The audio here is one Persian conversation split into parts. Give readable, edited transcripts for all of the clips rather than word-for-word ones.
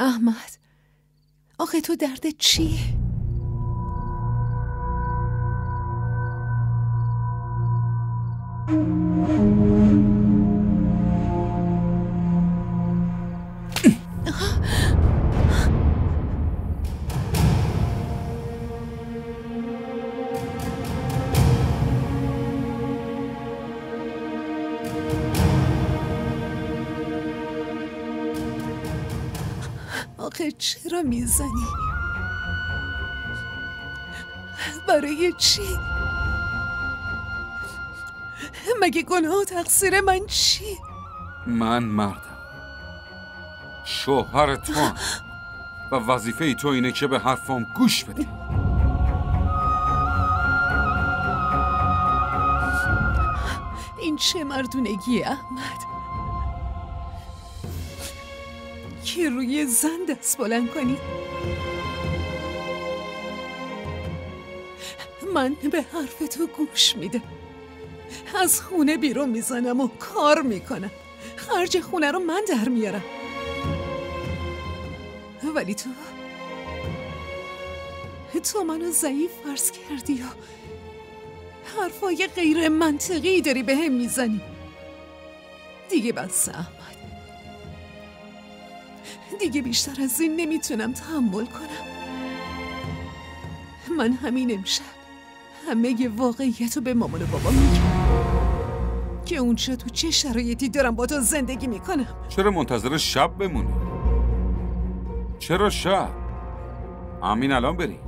احمد، آخه تو دردت چیه؟ آخه چرا میزنی؟ برای چی؟ مگه گناه و تقصیر من چی؟ من مردم، شوهر تو هم. و وظیفه تو اینه که به حرفام گوش بدی. این چه مردونگیه احمد که روی زن دست بلند کنی؟ من به حرف تو گوش میدم، از خونه بیرون میزنم و کار میکنم، خرج خونه رو من در میارم، ولی تو منو ضعیف فرض کردی و حرفای غیر منطقی داری به هم میزنی. دیگه بس احمد، دیگه بیشتر از این نمیتونم تحمل کنم. من همین امشب همه واقعیت رو به مامان و بابا میگم که اونجا تو چه شرایطی دارم با تو زندگی میکنم. چرا منتظر شب بمونی؟ چرا شب؟ همین الان بریم،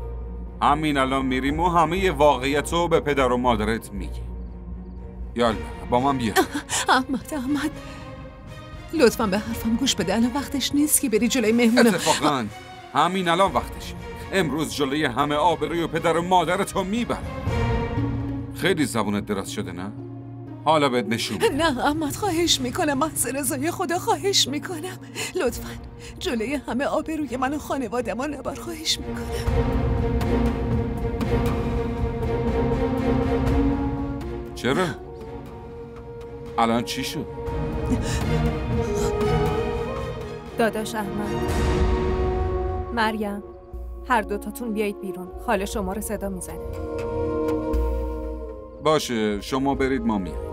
همین الان میریم و همه واقعیت رو به پدر و مادرت میگی. یالا با من بیا. احمد لطفاً به حرفم گوش بده، الان وقتش نیست که بری جلوی مهمونم. اتفاقاً همین الان وقتشه. امروز جلوی همه آبروی و پدر و مادرتو میبرم. خیلی زبونت دراز شده نه؟ حالا بهت نشون میدم. نه احمد، خواهش میکنم، محض رضای خدا خواهش میکنم، لطفاً جلوی همه آبروی من و خانواده‌ام نبر، خواهش میکنم. چرا؟ الان چی شد؟ داداش احمد، مریم، هر دوتاتون بیایید بیرون، خاله شما رو صدا میزنه. باشه شما برید، ما میایم.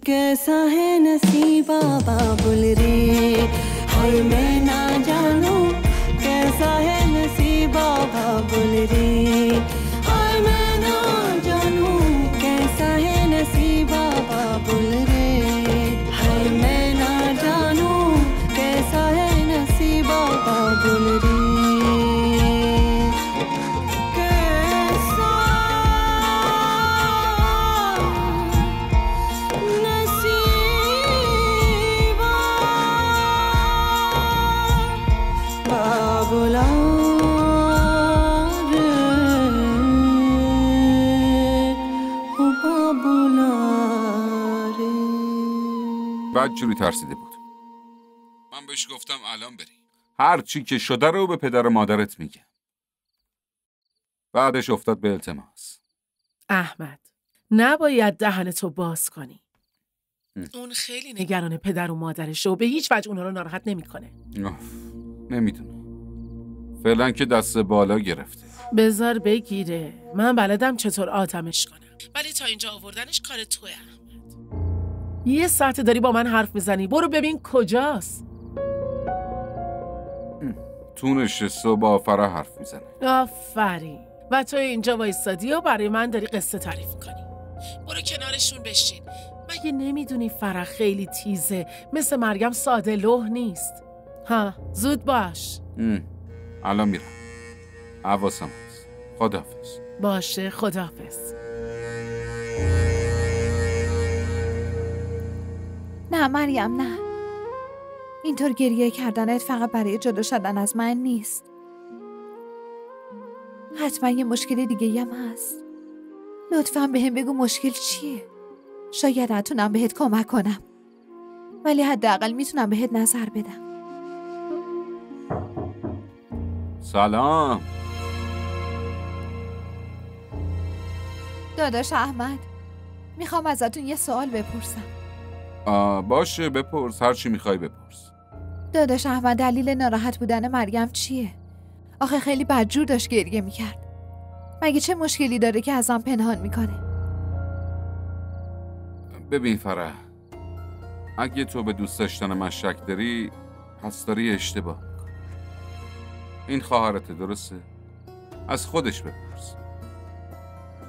कैसा है नसीबा बाबुल रे, और मैं ना जानूं कैसा है नसीबा बाबुल रे, और मैं ना जानूं कैसा है नसीबा बाबुल रे, और मैं ना जानूं कैसा है नसीबा बाबुल रे। بعد جوری ترسیده بود. من بهش گفتم الان بری، هر چی که شده رو به پدر و مادرت میگم. بعدش افتاد به التماس. احمد نباید دهنتو باز کنی. اون خیلی نگران پدر و مادرشه و به هیچ وجه اونها رو ناراحت نمیکنه. نمیدونم، فعلا که دست بالا گرفته. بذار بگیره، من بلدم چطور آتمش کنم، ولی تا اینجا آوردنش کار توه. احمد یه ساعت داری با من حرف میزنی، برو ببین کجاست. تو نشسته و با فرح حرف میزنه. آفرین. و تو اینجا وایستادی و برای من داری قصه تعریف کنی. برو کنارشون بشین. مگه نمیدونی فرح خیلی تیزه، مثل مریم ساده لوح نیست. ها زود باش. الان میرم، حواسم هست. خداحافظ. باشه، خداحافظ. نه مریم، نه. اینطور گریه کردنت فقط برای جدا شدن از من نیست. حتما یه مشکل دیگه هم هست. لطفاً بهم بگو مشکل چیه؟ شاید نتونم بهت کمک کنم، ولی حداقل میتونم بهت نظر بدم. سلام. داداش احمد، میخوام ازتون یه سوال بپرسم. باشه بپرس، هر چی میخوای بپرس. داداش احمد، دلیل ناراحت بودن مریم چیه؟ آخه خیلی بدجور داشت گریه میکرد. مگه چه مشکلی داره که ازم پنهان میکنه؟ ببین فرح، اگه تو به دوست داشتن من شک داری، پس داری اشتباه میکنی. این خواهرته، درسته؟ از خودش بپرس.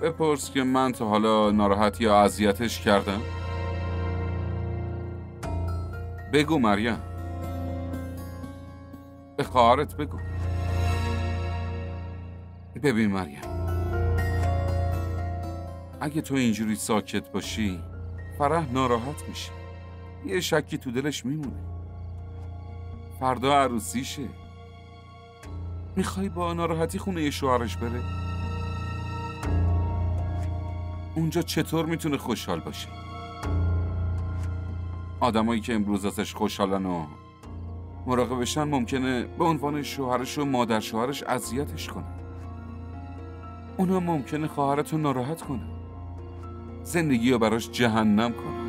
بپرس که من تا حالا ناراحت یا اذیتش کردم؟ بگو مریم، به خواهرت بگو. ببین مریم، اگه تو اینجوری ساکت باشی، فرح ناراحت میشه. یه شکی تو دلش میمونه. فردا عروسیشه. میخوای با ناراحتی خونه شوهرش بره؟ اونجا چطور میتونه خوشحال باشه؟ آدمایی که امروز ازش خوشحالن و مراقبشن ممکنه به عنوان شوهرش و مادر شوهرش اذیتش کنن. اونا ممکنه خواهرتو ناراحت کنن، زندگی رو براش جهنم کنن.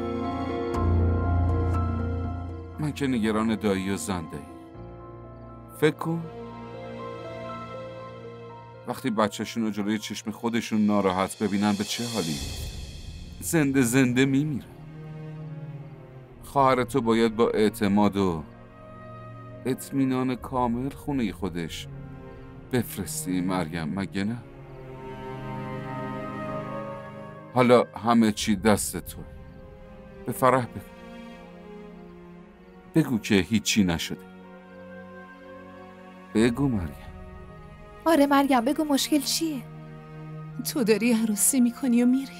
من که نگران دایی و زنده‌ای. فکر کن وقتی بچه‌شون رو جلوی چشم خودشون ناراحت ببینن به چه حالی زنده زنده میمیرن. خواهرتو باید با اعتماد و اطمینان کامل خونه خودش بفرستی مریم، مگه نه؟ حالا همه چی دست تو. به فرح بگو که هیچی نشده. بگو مریم. آره مریم، بگو مشکل چیه؟ تو داری عروسی میکنی و میری.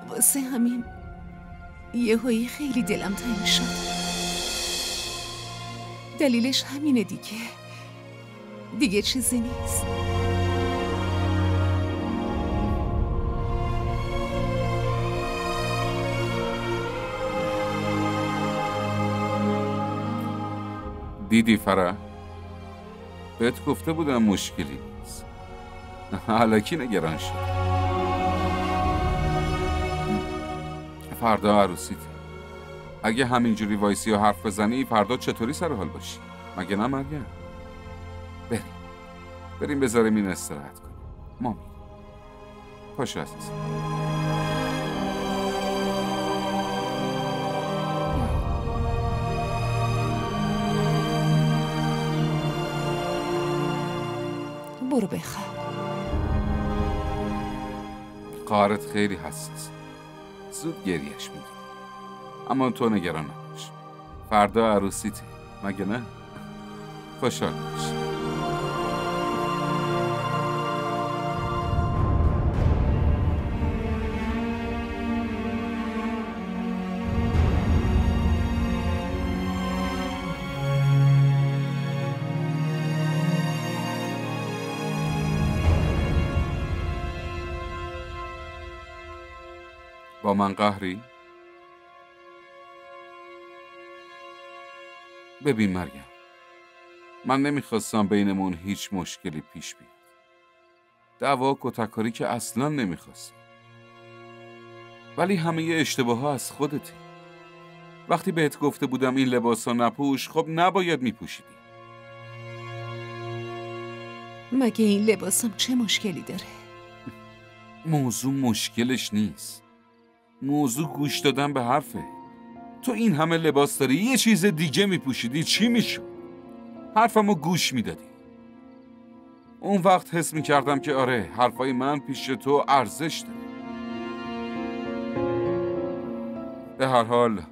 واسه همین یهویی خیلی دلم تنگ شد. دلیلش همینه دیگه چیزی نیست. دیدی فرح؟ بهت گفته بودم مشکلی نیست. الکی نگران شد. فردا عروسیت. اگه همینجوری وایسی و حرف بزنی، فردا چطوری سر حال باشی؟ مگه نه مریم؟ بریم بذاریم این استراحت کنیم. مامی پاشو عزیزم. برو بخواب. خواهرت خیلی حساس، زود گریش میگیره. اما تو نگران نباش، فردا عروسیته، مگه نه؟ خوشحال باش. با من قهری؟ ببین مریم، من نمیخواستم بینمون هیچ مشکلی پیش بیاد. دعوا و تکاری که اصلا نمیخواستم. ولی همه اشتباه ها از خودتی. وقتی بهت گفته بودم این لباس ها نپوش، خب نباید میپوشیدی. مگه این لباسم چه مشکلی داره؟ موضوع مشکلش نیست. موضوع گوش دادن به حرفه. تو این همه لباس داری، یه چیز دیگه میپوشیدی، چی میشد؟ حرفمو گوش میدادی. اون وقت حس میکردم که آره، حرفای من پیش تو ارزش داره. به هر حال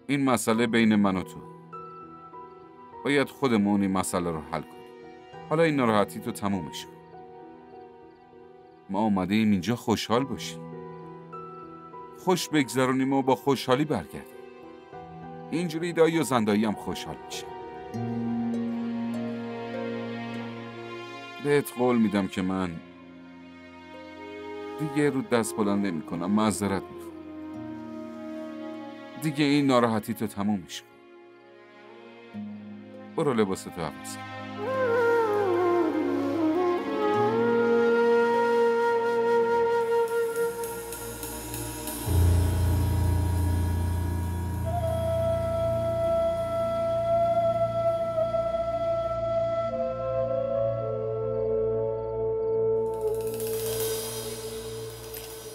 این مسئله بین من و تو. باید خودمون این مسئله رو حل کنیم. حالا این ناراحتی تو تمومش کن. ما آمدیم اینجا خوشحال باشیم، خوش بگذرونیم و با خوشحالی برگردیم. اینجوری دایی و زندایی هم خوشحال میشه. بهت قول میدم که من دیگه رو دست بلند نمی کنم. معذرت میخوام. دیگه این ناراحتی تو تموم میشه. برو لباستو عوض کن.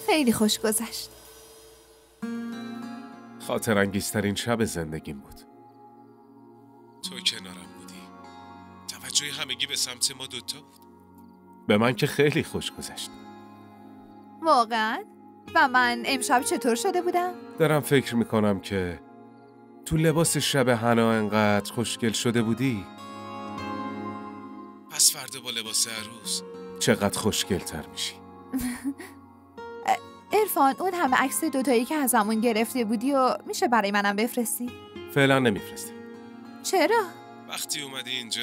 خیلی خوش گذشت. خاطر انگیزترین شب زندگیم بود. تو کنارم بودی. توجه همگی به سمت ما دوتا بود. به من که خیلی خوش گذشت. واقعا؟ و من امشب چطور شده بودم؟ دارم فکر میکنم که تو لباس شب حنا انقدر خوشگل شده بودی، پس فردا با لباس عروس چقدر خوشگل تر میشی. عرفان، اون همه عکس دوتایی که ازمون گرفته بودی و میشه برای منم بفرستی؟ فعلا نمیفرستم. چرا؟ وقتی اومدی اینجا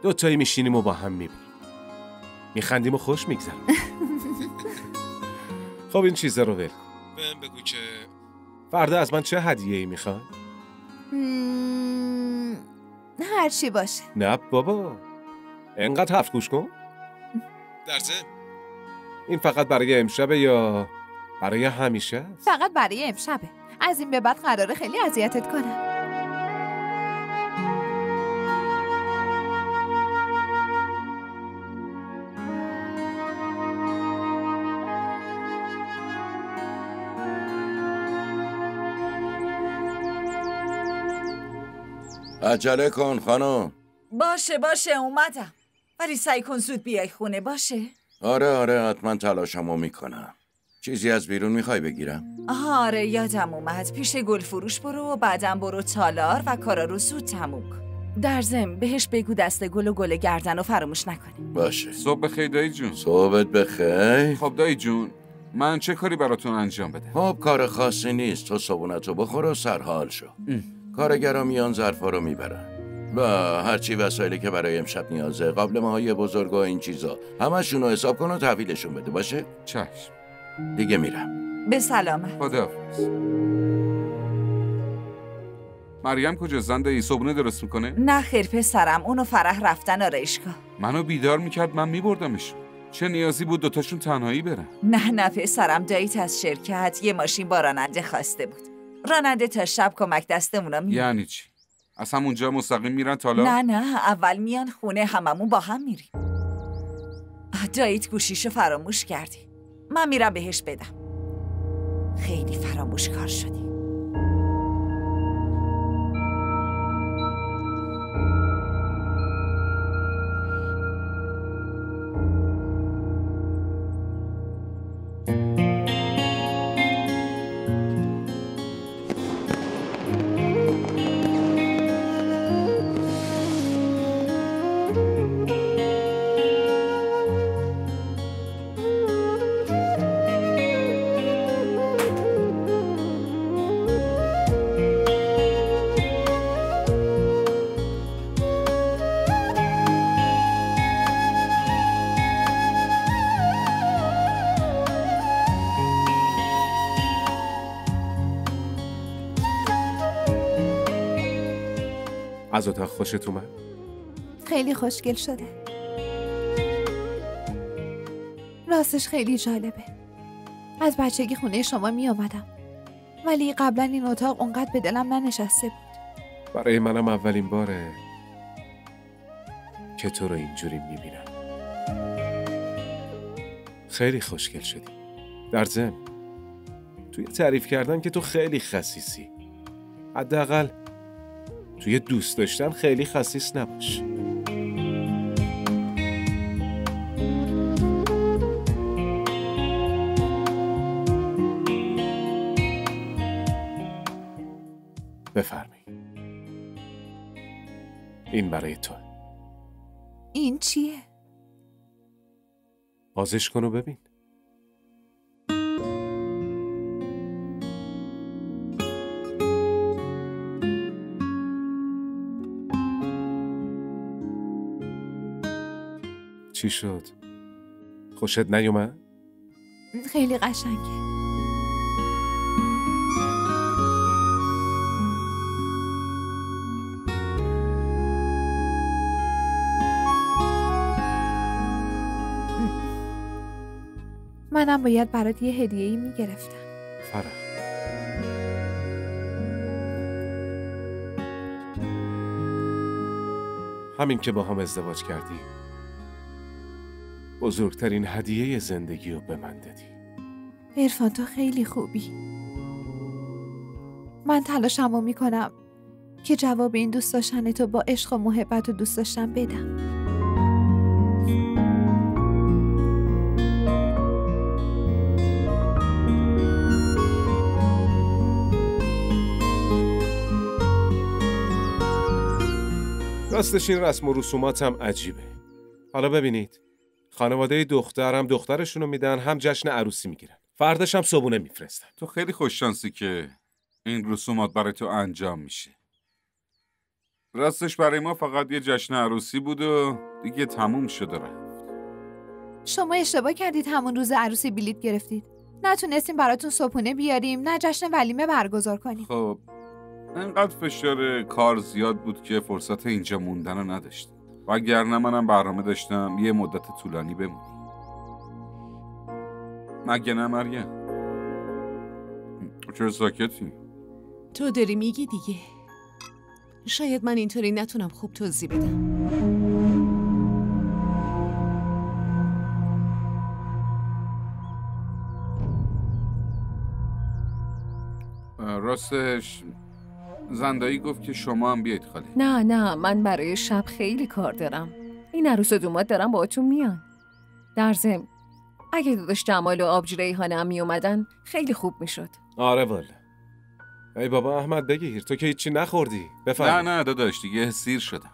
دوتایی میشینیم و با هم میبینیم، میخندیم و خوش میگذرم. خب این چیزا رو ول کن. بهم بگو که فردا از من چه هدیه‌ای میخوای؟ هر چی باشه. نه بابا، انقدر حرف گوش کن. در ضمن این فقط برای امشبه یا برای همیشه؟ فقط برای امشبه. از این به بعد قراره خیلی اذیتت کنم. عجله کن خانم. باشه اومدم، ولی سعی کن زود بیای خونه. باشه؟ آره حتما تلاشمو میکنم. چیزی از بیرون میخوای بگیرم؟ آره یادم اومد، پیش گل فروش برو و بعدم برو تالار و کارا رو زود تموم کن. در ضمن بهش بگو دست گل و گل گردن رو فراموش نکنی. باشه. صبح بخیر دایی جون. صبحت بخیر. خب دایی جون، من چه کاری براتون انجام بده؟ خب کار خاصی نیست، تو صبونتو بخور و سرحال شو. کارگرا میان ظرفا رو میبرن و هرچی وسایلی که برای امشب نیازه، قابلمه‌های بزرگ و این چیزا، همشون رو حساب کن و تحویلشون بده. باشه؟ چشم. دیگه میرم. به سلامت. خداحافظ. مریم کجا؟ زنده صبحونه درست میکنه؟ نه خیر پسرم، اونو فرح رفتن آرایشگاه. منو بیدار میکرد، من میبردمش. چه نیازی بود دوتاشون تنهایی برن؟ نه پسرم، داییت از شرکت یه ماشین با راننده خواسته بود. راننده تا شب کمک دستمونو میاد. یعنی چی؟ از همونجا مستقیم میرن تالا؟ نه اول میان خونه، هممون با هم میریم. داییت گوشیشو فراموش کردی. من میرم بهش بدم. خیلی فراموش کار شدی. از اتاق خوشت اومد؟ خیلی خوشگل شده. راستش خیلی جالبه. از بچگی خونه شما می اومدم، ولی قبلا این اتاق اونقدر به دلم ننشسته بود. برای منم اولین باره که تو رو اینجوری میبینم. خیلی خوشگل شدی. در ضمن توی تعریف کردن که تو خیلی خسیسی. حداقل توی دوست داشتن خیلی خسیس نباش. بفرمایید. این برای تو. این چیه؟ بازش کن و ببین. چی شد؟ خوشت نیومد؟ خیلی قشنگه. منم باید برات یه هدیه‌ای میگرفتم. فرح، همین که با هم ازدواج کردی بزرگترین هدیه زندگی رو به من دادی. عرفان تو خیلی خوبی. من تلاشمو میکنم که جواب این دوست داشتن تو با عشق و محبت و دوست داشتن بدم. راستش این رسم و رسومات هم عجیبه. حالا ببینید، خانواده دختر هم دخترشونو میدن، هم جشن عروسی میگیرن، فرداش هم صبونه میفرستن. تو خیلی خوششانسی که این رسومات برای تو انجام میشه. راستش برای ما فقط یه جشن عروسی بود و دیگه تموم شده رفت. شما اشتباه کردید، همون روز عروسی بلیط گرفتید. نتونستیم براتون صبحونه بیاریم، نه جشن ولیمه برگزار کنیم. خب انقدر فشار کار زیاد بود که فرصت اینجا موندن رو نداشتم. وگرنه منم برنامه داشتم یه مدت طولانی بمونی. مگه نه مریم؟ چرا ساکتی؟ تو داری میگی دیگه. شاید من اینطوری نتونم خوب توضیح بدم. راستش زندایی گفت که شما هم بیاید خاله. نه من برای شب خیلی کار دارم. این عروس و دومات دارم باهاتون میان. در ضمن اگه داداش جمال و آبجی ریحانه هم میومدن خیلی خوب میشد. آره والا. ای بابا احمد بگیر، تو که هیچی نخوردی. بفرمایید. نه داداش دیگه سیر شدم.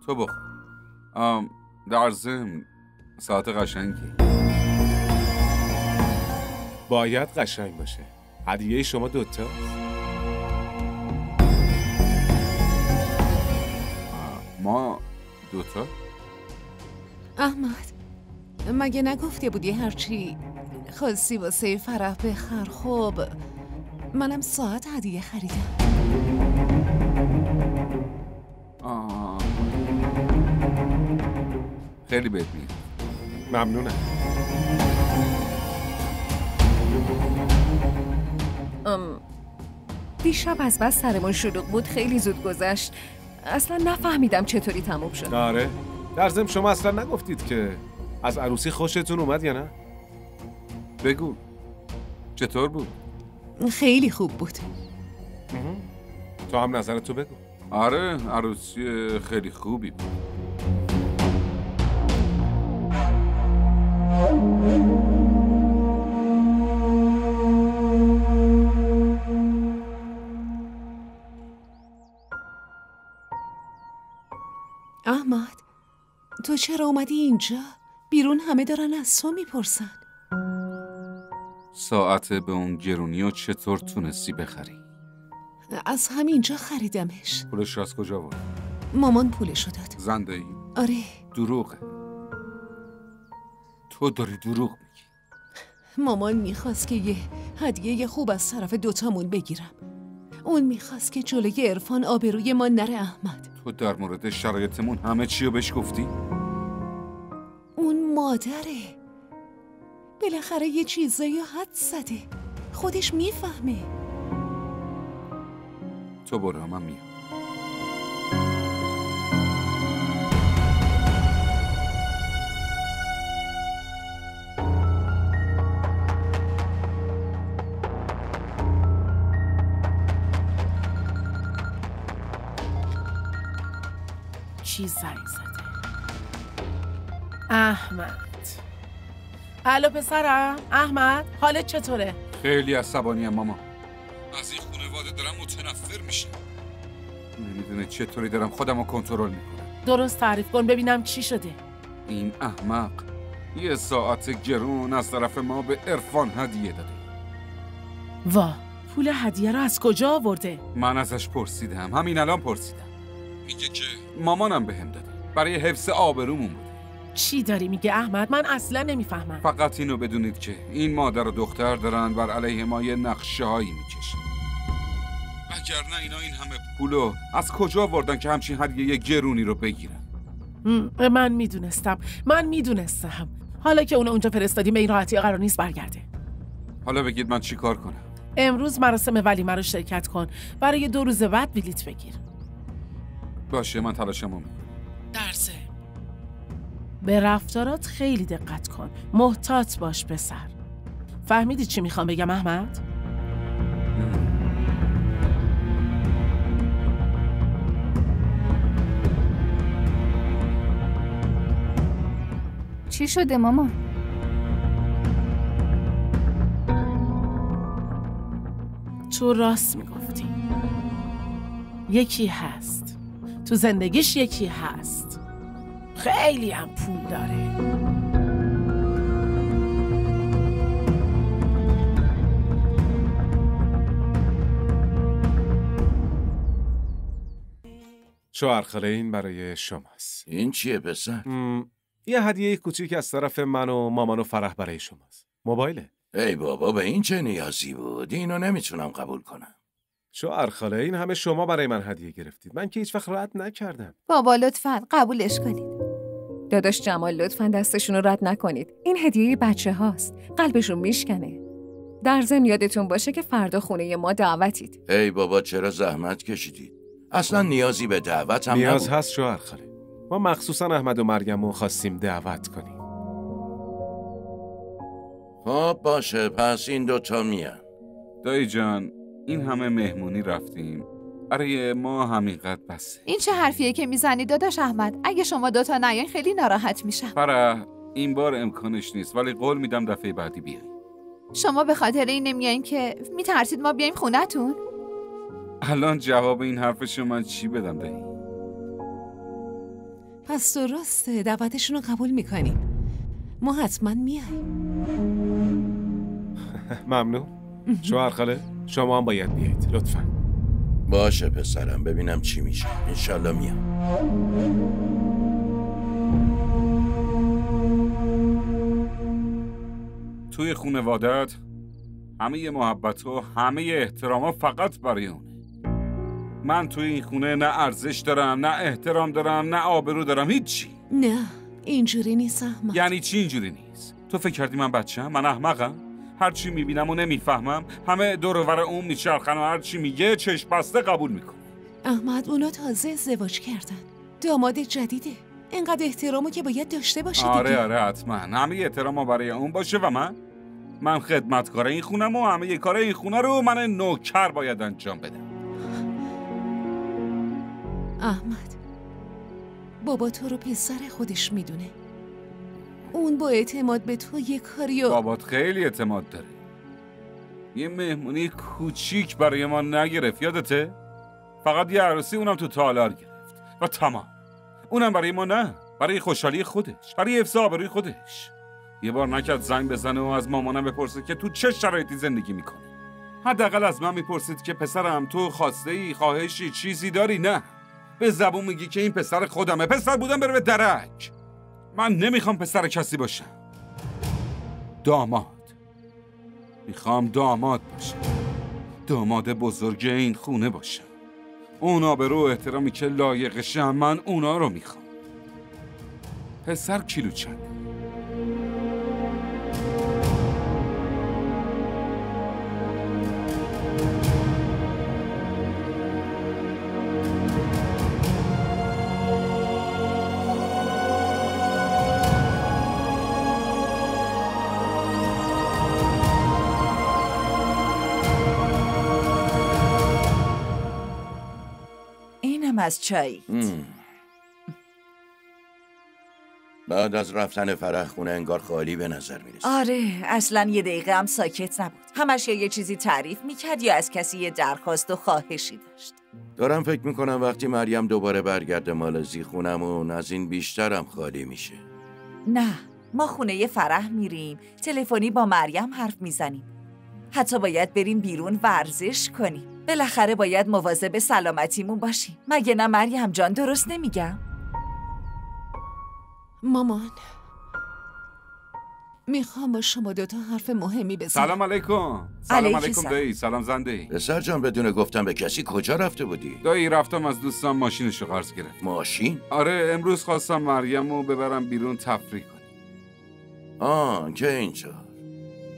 تو بخور. در ضمن ساعت قشنگی. باید قشنگ باشه. هدیه شما دوتا. ما دوتا؟ احمد مگه نگفته بودی هرچی خواستی واسه فرح بخر؟ خب منم ساعت هدیه خریدم. خیلی بهت میاد. ممنونم. دیشب از بس سرمون شلوغ بود، خیلی زود گذشت. اصلا نفهمیدم چطوری تموم شد. آره در ضمن شما اصلا نگفتید که از عروسی خوشتون اومد یا نه؟ بگو چطور بود؟ خیلی خوب بود. تو هم نظرتو بگو. آره عروسی خیلی خوبی بود. احمد تو چرا اومدی اینجا؟ بیرون همه دارن از تو میپرسن. ساعت به اون گرونی و چطور تونستی بخری؟ از همینجا خریدمش. پولش از کجا بود؟ مامان پولشو داد. زنده‌ای؟ آره. دروغه. تو داری دروغ میگی. مامان میخواست که یه هدیه خوب از طرف دوتامون بگیرم. اون میخواست که جلوی عرفان آبروی ما نره. احمد تو در مورد شرایطمون همه چی رو بهش گفتی؟ اون مادره بالاخره یه چیزایی حد زده، خودش میفهمه. تو برو من میام. چی زنگ زده؟ احمد. الو پسرم. احمد حالت چطوره؟ خیلی عصبانیم ماما. از این خانواده دارم متنفر میشم. نمیدونه چطوری دارم خودم رو کنترل میکنم. درست تعریف کن ببینم چی شده. این احمق یه ساعت گرون از طرف ما به عرفان هدیه داده. واه، پول هدیه رو از کجا آورده؟ من ازش پرسیدم، همین الان پرسیدم. میگه که مامانم بهم داده، برای حفظ آبرومون بوده. چی داری میگه احمد؟ من اصلا نمیفهمم. فقط اینو بدونید که این مادر و دختر دارن بر علیه ما یه نقشه‌هایی میکشن. اگر نه اینا این همه پولو از کجا آوردن که همچین هدیه گرونی رو بگیرن؟ من میدونستم. حالا که اونجا فرستادیم به این راحتی قرار نیست برگرده. حالا بگید من چی کار کنم؟ امروز مراسم ولیمه رو شرکت کن. برای 2 روز بعد بلیت بگیر. باشه، من تلاشمو میکنم. درسه. به رفتارات خیلی دقت کن. محتاط باش پسر. فهمیدی چی میخوام بگم احمد؟ چی شده مامان؟ تو راست میگفتی. یکی هست تو زندگیش، یکی هست خیلی هم پول داره. شوهر خاله، این برای شماست. این چیه پسر؟ یه هدیه کوچیک از طرف من و مامان و فرح برای شماست. موبایله. ای بابا، به این چه نیازی بود؟ اینو نمیتونم قبول کنم. شوهر خاله، این همه شما برای من هدیه گرفتید، من که هیچ وقت رد نکردم. بابا لطفاً قبولش کنید. داداش جمال لطفاً دستشون رو رد نکنید. این هدیه بچه هاست. قلبشون میشکنه. در ضمن یادتون باشه که فردا خونه ما دعوتید. ای بابا، چرا زحمت کشیدید؟ اصلا نیازی به دعوت هم نیاز نبود. هست شوهر خاله. ما مخصوصا احمد و مریم رو خواستیم دعوت کنیم. خب باشه، پس این 2 میان. دایی جان، این همه مهمونی رفتیم، برای ما همینقدر بسه. این چه حرفیه که میزنی داداش احمد؟ اگه شما 2 نیاین خیلی ناراحت میشم. فرح، این بار امکانش نیست، ولی قول میدم دفعه بعدی بیای. شما به خاطر این نمیایین که میترسید ما بیایم خونتون؟ الان جواب این حرفشو من چی بدم دایی؟ پس درسته، دعوتشون رو قبول میکنیم. ما حتما میایم. ممنون. شوهر خاله، شما هم باید بیایید لطفاً. باشه پسرم، ببینم چی میشه. انشالله میام. توی خونوادت همه محبت و همه احترام فقط برای اونه. من توی این خونه نه ارزش دارم، نه احترام دارم، نه آبرو دارم، هیچی. نه اینجوری نیست احمد. یعنی چی اینجوری نیست؟ تو فکر کردی من بچه‌ام؟ من احمقم؟ هر چی میبینم و نمیفهمم، همه دور و بر اون میچرخن و هر چی میگه چشم بسته قبول میکنه. احمد، اونا تازه ازدواج کردن. داماد جدیده. اینقدر احترامو که باید داشته باشه دیگه. آره حتما. همه احترامو برای اون باشه و من خدمتکار این خونم و همه کار این خونه رو من نوکر باید انجام بدم. احمد، بابا تو رو پسر خودش میدونه. اون با اعتماد به تو یه کاریو... بابات خیلی اعتماد داره. یه مهمونی کوچیک برای ما نگرفت، یادته؟ فقط یه عروسی، اونم تو تالار گرفت و تمام. اونم برای ما نه، برای خوشحالی خودش، برای حفظ آبروی خودش. یه بار نکرد زنگ بزنه و از مامانم بپرسه که تو چه شرایطی زندگی میکنه. حداقل از من میپرسید که پسرم تو خواسته ای، خواهشی، چیزی داری؟ نه، به زبون میگی که این پسر خودمه. پسر بودم بره به درک. من نمیخوام پسر کسی باشم. داماد. میخوام داماد باشم. داماد بزرگ این خونه باشم. اون آبرو و احترامی که لایقشم، من اونا رو میخوام. پسر کیلو چند؟ از چای. بعد از رفتن فرح خونه انگار خالی به نظر میرسه. آره، اصلا یه دقیقه هم ساکت نبود. همش یه چیزی تعریف میکرد یا از کسی یه درخواست و خواهشی داشت. دارم فکر میکنم وقتی مریم دوباره برگرده مالزی خونمون از این بیشترم خالی میشه. نه، ما خونه فرح میریم، تلفنی با مریم حرف میزنیم. حتی باید بریم بیرون ورزش کنیم. بالاخره باید مواظب سلامتیمون باشیم. مگه نه مریم جان؟ درست نمیگم؟ مامان، میخوام با شما دوتا حرف مهمی بزنم. سلام علیکم. سلام علیکم دایی. سلام زنده. پسر جان بدون گفتم به کسی کجا رفته بودی؟ دایی رفتم از دوستم ماشینشو قرض گرفت. ماشین؟ آره امروز خواستم مریمو ببرم بیرون تفریح کنیم. که اینجا.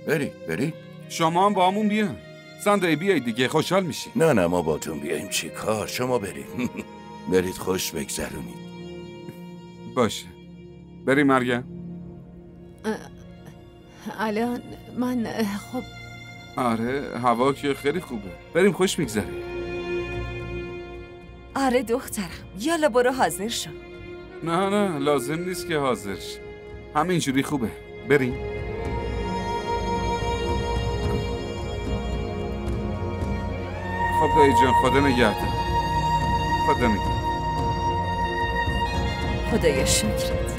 برید. شما هم با همون بیان. زنده بیایید دیگه، خوشحال میشی. نه ما باتون بیاییم چی کار؟ شما برید. برید خوش بگذرونید. باشه. بریم مریم. الان من خب آره هوا که خیلی خوبه. بریم خوش میگذره. آره دخترم، یالا برو حاضر شو. نه لازم نیست که حاضر شی. همینجوری خوبه. بریم. خب دایی جان خدا نگهدار. خدا نگهدار. خدایا شکرت.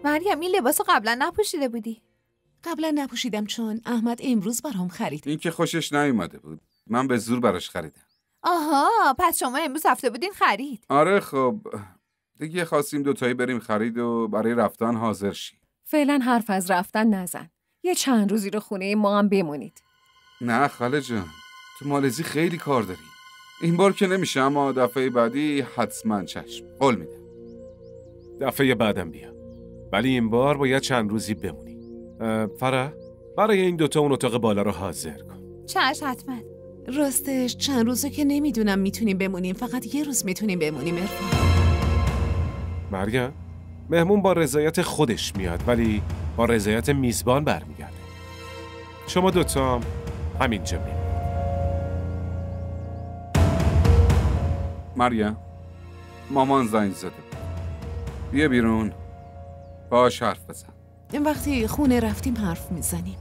مریم این لباسو قبلا نپوشیده بودی؟ قبلا نپوشیدم چون احمد امروز برام خرید. این که خوشش نیومده بود. من به زور براش خریدم. آها پس شما امروز رفته بودین خرید؟ آره خب دیگه خواستیم دوتایی بریم خرید و برای رفتن حاضر شیم. فعلا حرف از رفتن نزن. یه چند روزی رو خونه ما هم بمونید. نه خاله جان، تو مالزی خیلی کار داری. این بار که نمیشه، اما دفعه بعدی حتما چشم. قول میدم. دفعه بعدم بیا. ولی این بار باید چند روزی بمونی. فرح برای این دوتا اون اتاق بالا رو حاضر کن. چشم حتما. راستش چند روزه که نمیدونم میتونیم بمونیم، فقط یه روز میتونیم بمونیم. عرفان مریم، مهمون با رضایت خودش میاد ولی با رضایت میزبان برمیگرده. شما دوتا همینجا میمونید. مریم، مامان زنگ زده بود. بیا بیرون باهاش حرف بزن. وقتی خونه رفتیم حرف میزنیم.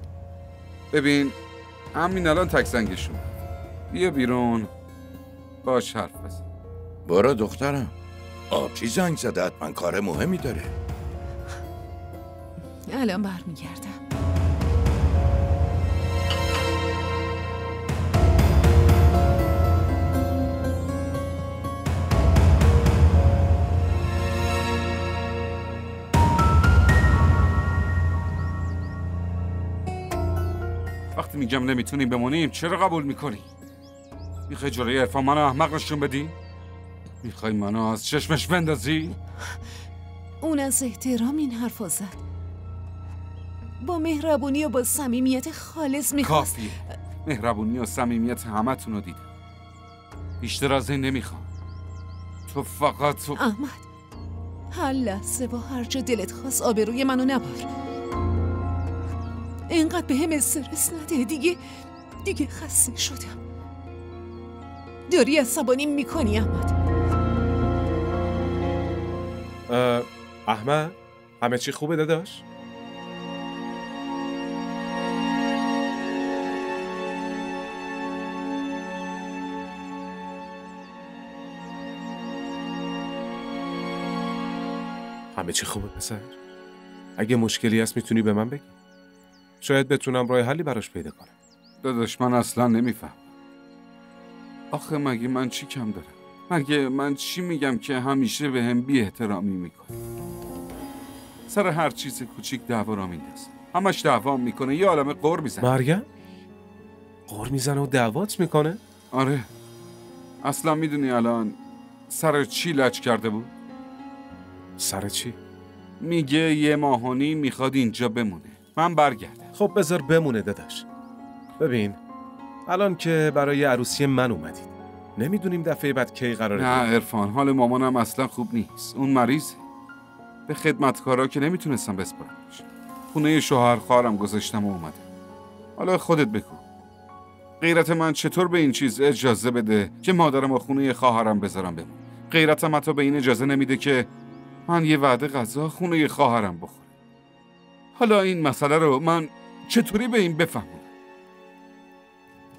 ببین همین الان تک زنگش اومد. بیا بیرون باهاش حرف بزن. برو دخترم. آبجی زنگ زده، حتما کار مهمی داره. الان برمیگردم. وقتی میگم نمیتونیم بمونیم چرا قبول میکنی؟ میخوای جلوی عرفان منو احمق نشون بدی؟ میخوای منو از چشمش بندازی؟ اون از احترام این حرفا زد. با مهربونی و با صمیمیت خالص میخواست. کافیه. مهربونی و صمیمیت همتون رو دیدم. بیشتر از این نمیخوام. تو فقط احمد هر لحظه با هر جا دلت خواست آبروی منو نبر. اینقدر به هم استرس نده. دیگه خسته شدم. داری عصبانی میکنی احمد. احمد همه چی خوبه داداش؟ همه چی خوبه پسر؟ اگه مشکلی هست میتونی به من بگی. شاید بتونم راه حلی براش پیدا کنم. داداش من اصلا نمیفهم. آخه مگه من چی کم دارم؟ مگه من چی میگم که همیشه به هم بی احترامی میکنه؟ سر هر چیز کوچیک دعوا را میندازه. همش دعوا میکنه، یه عالمه قر میزنه. مریم؟ قر میزنه و دعوات میکنه؟ آره. اصلا میدونی الان سر چی لج کرده بود؟ سر چی؟ میگه 1 ماه و نیم میخواد اینجا بمونه. من برگردم. خب بذار بمونه داداش. ببین الان که برای عروسی من اومدید، نمیدونیم دفعه بعد کی قراره. نه عرفان، حال مامانم اصلا خوب نیست. اون مریضه. به خدمتکارا که نمیتونستم بسپارمش. خونه شوهر خواهرم گذاشتم و اومده. حالا خودت بگو غیرت من چطور به این چیز اجازه بده که مادرم و خونه خواهرم بذارم بمون؟ غیرتم حتی به این اجازه نمیده که من یه وعده غذا خونه خواهرم بخورم. حالا این مسئله رو من چطوری به این بفهمم؟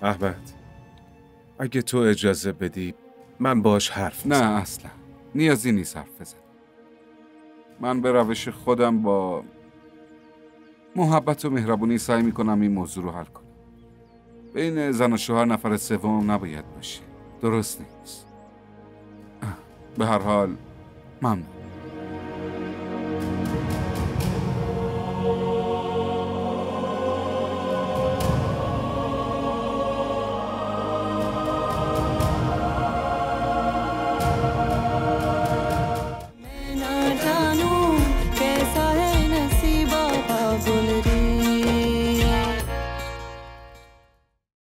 احمد اگه تو اجازه بدی من باش حرف نه بزنم. اصلا نیازی نیست حرف بزن. من به روش خودم با محبت و مهربونی سعی میکنم این موضوع رو حل کنم. بین زن و شوهر نفر سوم نباید باشه. درست نیست. به هر حال ممنون.